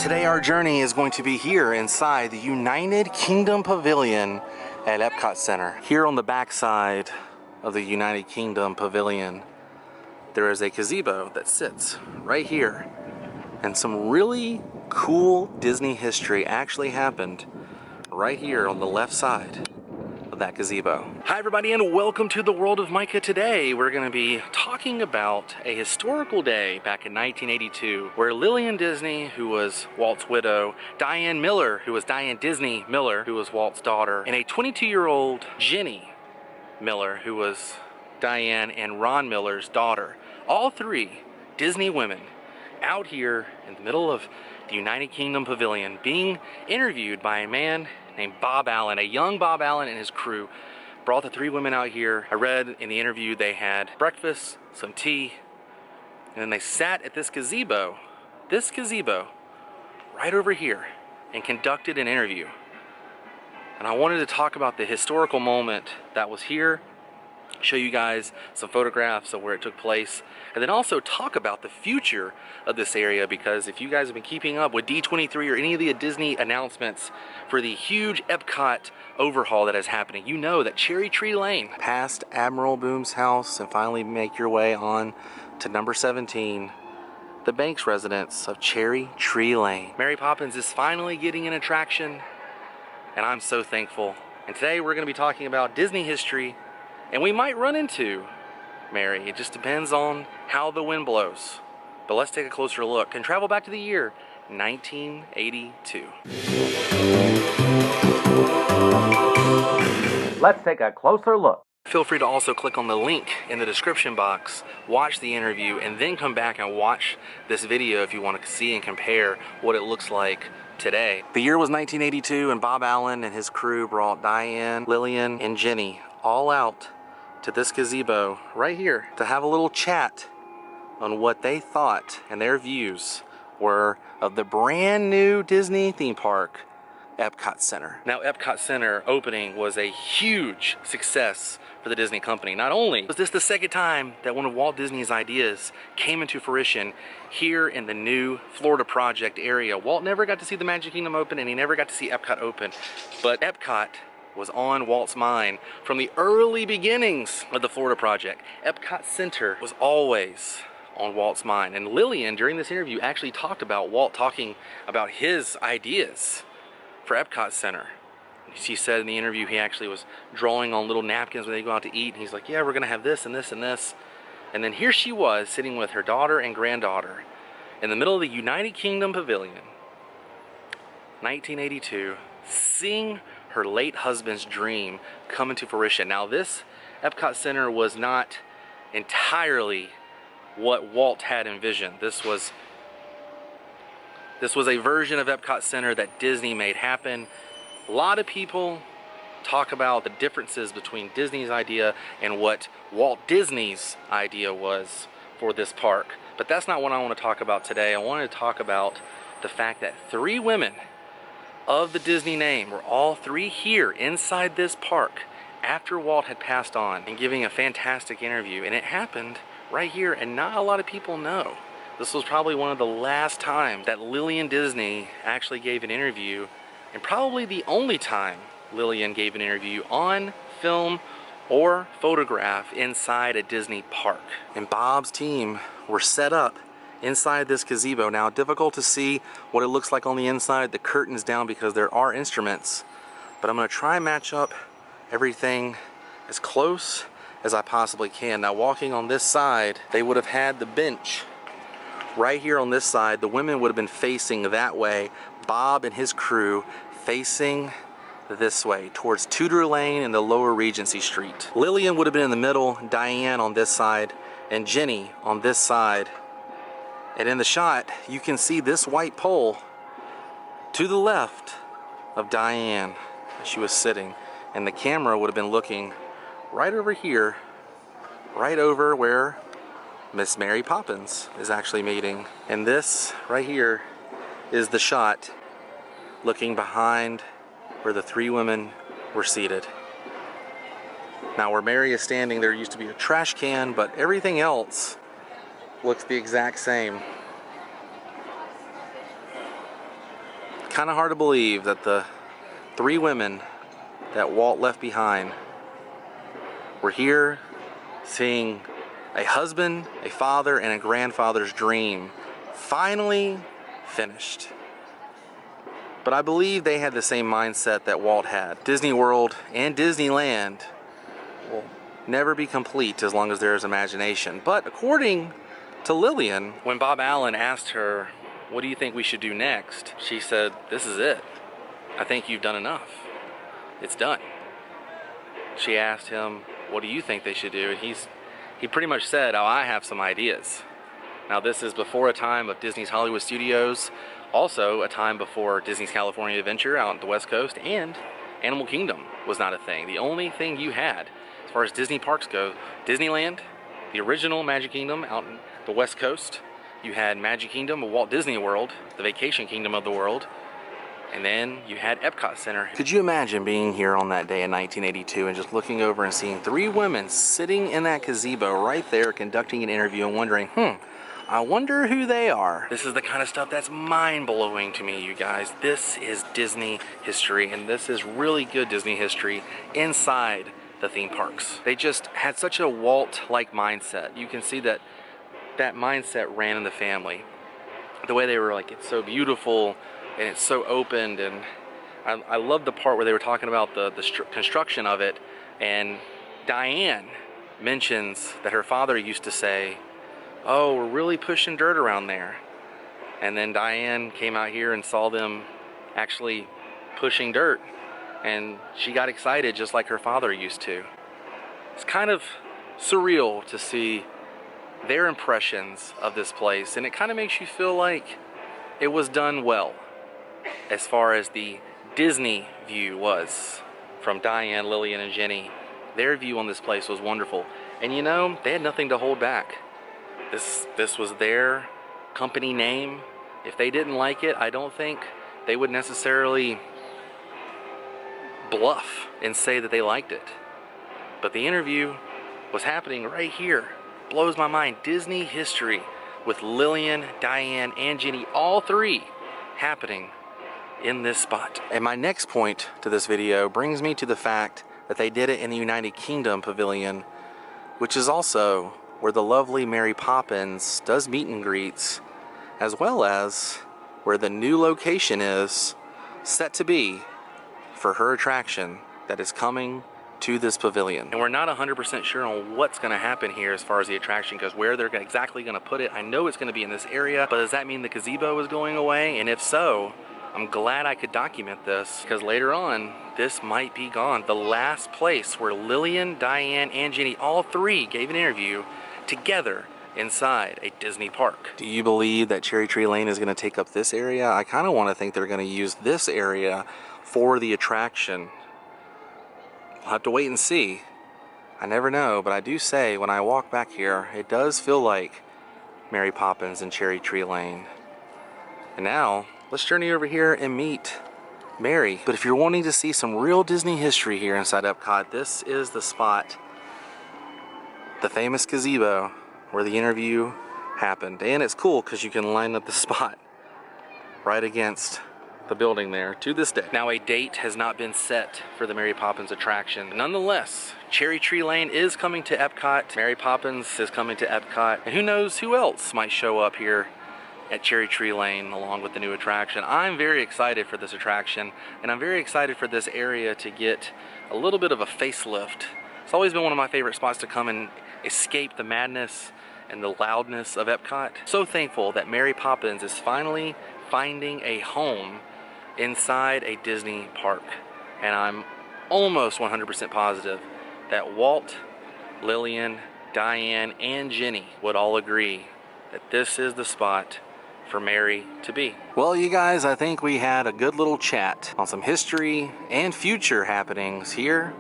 Today our journey is going to be here inside the United Kingdom Pavilion at Epcot Center. Here on the back side of the United Kingdom Pavilion, there is a gazebo that sits right here. And some really cool Disney history actually happened right here on the left side of that gazebo. Hi everybody and welcome to the world of Micah. Today we're going to be talking about a historical day back in 1982 where Lillian Disney, who was Walt's widow, Diane Miller, who was Diane Disney Miller, who was Walt's daughter, and a 22-year-old Jenny Miller, who was Diane and Ron Miller's daughter, all three Disney women out here in the middle of the United Kingdom Pavilion being interviewed by a man named Bob Allen. A young Bob Allen and his crew brought the three women out here. I read in the interview they had breakfast, some tea, and then they sat at this gazebo right over here and conducted an interview. And I wanted to talk about the historical moment that was here, show you guys some photographs of where it took place, and then also talk about the future of this area, because if you guys have been keeping up with D23 or any of the Disney announcements for the huge Epcot overhaul that is happening, you know that Cherry Tree Lane, past Admiral Boome's house, and finally make your way on to number 17, the Banks residence of Cherry Tree Lane. Mary Poppins is finally getting an attraction, and I'm so thankful. And today we're going to be talking about Disney history, and we might run into Mary. It just depends on how the wind blows. But let's take a closer look and travel back to the year 1982. Let's take a closer look. Feel free to also click on the link in the description box, watch the interview, and then come back and watch this video if you want to see and compare what it looks like today. The year was 1982, and Bob Allen and his crew brought Diane, Lillian, and Jenny all out to this gazebo right here to have a little chat on what they thought and their views were of the brand new Disney theme park, Epcot Center. Now, Epcot Center opening was a huge success for the Disney company. Not only was this the second time that one of Walt Disney's ideas came into fruition here in the new Florida project area. Walt never got to see the Magic Kingdom open, and he never got to see Epcot open, but Epcot was on Walt's mind from the early beginnings of the Florida project. Epcot Center was always on Walt's mind. And Lillian, during this interview, actually talked about Walt talking about his ideas for Epcot Center. She said in the interview he actually was drawing on little napkins when they go out to eat, and he's like, yeah, we're gonna have this and this and this. And then here she was sitting with her daughter and granddaughter in the middle of the United Kingdom Pavilion, 1982, seeing her late husband's dream come into fruition. Now, this Epcot Center was not entirely what Walt had envisioned. This was a version of Epcot Center that Disney made happen. A lot of people talk about the differences between Disney's idea and what Walt Disney's idea was for this park. But that's not what I want to talk about today. I want to talk about the fact that three women of the Disney name were all three here inside this park after Walt had passed on, and giving a fantastic interview. And it happened right here, and not a lot of people know. This was probably one of the last times that Lillian Disney actually gave an interview, and probably the only time Lillian gave an interview on film or photograph inside a Disney park. And Bob's team were set up inside this gazebo. Now, difficult to see what it looks like on the inside. The curtain's down because there are instruments, but I'm going to try and match up everything as close as I possibly can. Now, walking on this side, they would have had the bench right here on this side. The women would have been facing that way. Bob and his crew facing this way towards Tudor Lane and the lower Regency Street. Lillian would have been in the middle, Diane on this side, and Jenny on this side. And in the shot, you can see this white pole to the left of Diane as she was sitting. And the camera would have been looking right over here, right over where Miss Mary Poppins is actually meeting. And this right here is the shot looking behind where the three women were seated. Now, where Mary is standing, there used to be a trash can, but everything else looks the exact same. Kind of hard to believe that the 3 women that Walt left behind were here seeing a husband, a father, and a grandfather's dream finally finished. But I believe they had the same mindset that Walt had. Disney World and Disneyland will never be complete as long as there is imagination. But according to Lillian, when Bob Allen asked her, "What do you think we should do next?" she said, "This is it. I think you've done enough. It's done." She asked him, "What do you think they should do?" And he pretty much said, "Oh, I have some ideas." Now this is before a time of Disney's Hollywood Studios, also a time before Disney's California Adventure out on the West Coast, and Animal Kingdom was not a thing. The only thing you had, as far as Disney parks go, Disneyland, the original Magic Kingdom out on the West Coast. You had Magic Kingdom of Walt Disney World, the vacation kingdom of the world. And then you had Epcot Center. Could you imagine being here on that day in 1982 and just looking over and seeing 3 women sitting in that gazebo right there conducting an interview and wondering, I wonder who they are. This is the kind of stuff that's mind-blowing to me, you guys. This is Disney history, and this is really good Disney history inside the theme parks. They just had such a Walt-like mindset. You can see that that mindset ran in the family. The way they were like, it's so beautiful, and it's so opened, and I love the part where they were talking about the construction of it, and Diane mentions that her father used to say, "Oh, we're really pushing dirt around there." And then Diane came out here and saw them actually pushing dirt, and she got excited just like her father used to. It's kind of surreal to see their impressions of this place, and it kind of makes you feel like it was done well as far as the Disney view was from Diane, Lillian, and Jenny. Their view on this place was wonderful, and you know, they had nothing to hold back. This was their company name. If they didn't like it, I don't think they would necessarily bluff and say that they liked it. But the interview was happening right here. Blows my mind. Disney history with Lillian, Diane, and Jenny, all 3 happening in this spot. And my next point to this video brings me to the fact that they did it in the United Kingdom Pavilion, which is also where the lovely Mary Poppins does meet and greets, as well as where the new location is set to be for her attraction that is coming to this pavilion. And we're not 100% sure on what's going to happen here as far as the attraction goes, where they're exactly going to put it. I know it's going to be in this area, but does that mean the gazebo is going away? And if so, I'm glad I could document this, because later on, this might be gone. The last place where Lillian, Diane, and Jenny, all 3 gave an interview together inside a Disney park. Do you believe that Cherry Tree Lane is going to take up this area? I kind of want to think they're going to use this area for the attraction. We'll have to wait and see. I never know, but I do say when I walk back here, it does feel like Mary Poppins and Cherry Tree Lane. And now, let's journey over here and meet Mary. But if you're wanting to see some real Disney history here inside Epcot, this is the spot, the famous gazebo where the interview happened. And it's cool because you can line up the spot right against the building there to this day. Now, a date has not been set for the Mary Poppins attraction. Nonetheless, Cherry Tree Lane is coming to Epcot. Mary Poppins is coming to Epcot. And who knows who else might show up here at Cherry Tree Lane along with the new attraction. I'm very excited for this attraction, and I'm very excited for this area to get a little bit of a facelift. It's always been one of my favorite spots to come and escape the madness and the loudness of Epcot. So thankful that Mary Poppins is finally finding a home inside a Disney park. And I'm almost 100% positive that Walt, Lillian, Diane, and Jenny would all agree that this is the spot for Mary to be. Well, you guys, I think we had a good little chat on some history and future happenings here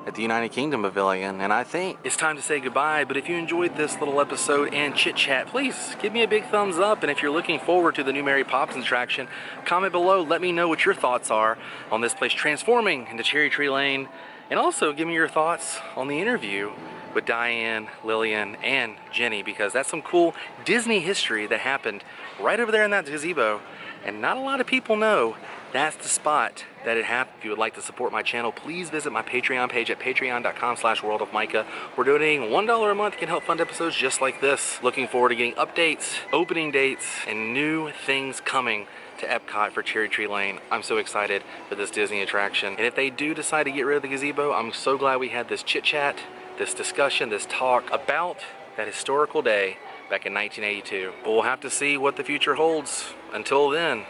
at the United Kingdom Pavilion, and I think it's time to say goodbye. But if you enjoyed this little episode and chit chat, please give me a big thumbs up, and if you're looking forward to the new Mary Poppins attraction, comment below, let me know what your thoughts are on this place transforming into Cherry Tree Lane, and also give me your thoughts on the interview with Diane, Lillian, and Jenny, because that's some cool Disney history that happened right over there in that gazebo, and not a lot of people know that's the spot that it happened. If you would like to support my channel, please visit my Patreon page at patreon.com/worldofmicah. We're donating $1 a month can help fund episodes just like this. Looking forward to getting updates, opening dates, and new things coming to Epcot for Cherry Tree Lane. I'm so excited for this Disney attraction. And if they do decide to get rid of the gazebo, I'm so glad we had this chit chat, this discussion, this talk about that historical day back in 1982. But we'll have to see what the future holds. Until then,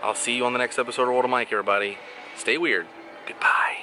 I'll see you on the next episode of World of Mike, everybody. Stay weird. Goodbye.